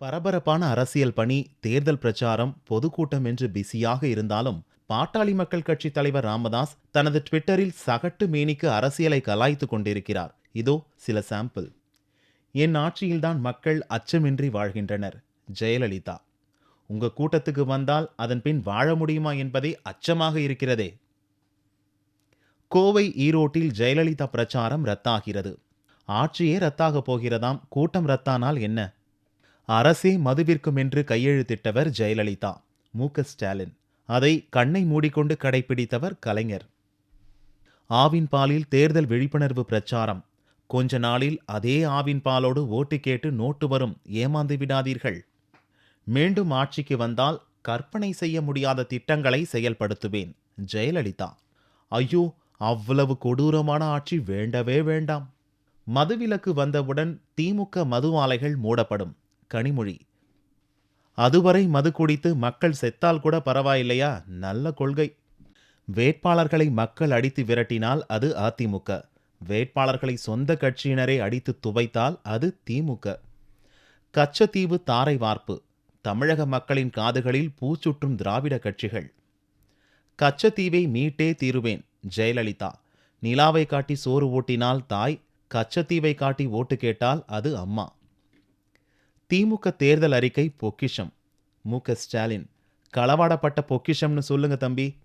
பரபரப்பான அரசியல் பணி, தேர்தல் பிரச்சாரம், பொதுக்கூட்டம் என்று பிஸியாக இருந்தாலும் பாட்டாளி மக்கள் கட்சி தலைவர் ராமதாஸ் தனது ட்விட்டரில் சகட்டு மேனிக்கு அரசியலை கலாய்த்துக் கொண்டிருக்கிறார். இதோ சில சாம்பிள். என் ஆட்சியில்தான் மக்கள் அச்சமின்றி வாழ்கின்றனர். ஜெயலலிதா. உங்க கூட்டத்துக்கு வந்தால் அதன் பின் வாழ முடியுமா என்பதே அச்சமாக இருக்கிறதே. கோவை, ஈரோட்டில் ஜெயலலிதா பிரச்சாரம் ரத்தாகிறது. ஆட்சியே ரத்தாக போகிறதாம். கூட்டம் ரத்தானால் என்ன? அரசே மதுவிற்கும் என்று கையெழுத்திட்டவர் ஜெயலலிதா. மு.க.ஸ்டாலின். அதை கண்ணை மூடிக்கொண்டு கடைபிடித்தவர் கலைஞர். ஆவின் பாலில் தேர்தல் விழிப்புணர்வு பிரச்சாரம். கொஞ்ச நாளில் அதே ஆவின் பாலோடு ஓட்டு கேட்டு நோட்டு வரும். ஏமாந்து விடாதீர்கள். மீண்டும் ஆட்சிக்கு வந்தால் கற்பனை செய்ய முடியாத திட்டங்களை செயல்படுத்துவேன். ஜெயலலிதா. ஐயோ, அவ்வளவு கொடூரமான ஆட்சி வேண்டவே வேண்டாம். மதுவிலக்கு வந்தவுடன் திமுக மது ஆலைகள் மூடப்படும். கனிமொழி. அதுவரை மது குடித்து மக்கள் செத்தால் கூட பரவாயில்லையா? நல்ல கொள்கை. வேட்பாளர்களை மக்கள் அடித்து விரட்டினால் அது அதிமுக. வேட்பாளர்களை சொந்த கட்சியினரே அடித்து துவைத்தால் அது திமுக. கச்சத்தீவு தாரை வார்ப்பு. தமிழக மக்களின் காதுகளில் பூச்சுற்றும் திராவிட கட்சிகள். கச்சத்தீவை மீட்டே தீருவேன். ஜெயலலிதா. நிலாவை காட்டி சோறு ஊட்டினால் தாய், கச்சத்தீவை காட்டி ஓட்டு கேட்டால் அது அம்மா. திமுக தேர்தல் அறிக்கை பொக்கிஷம். மு.க.ஸ்டாலின். களவாடப்பட்ட பொக்கிஷம்னு சொல்லுங்க தம்பி.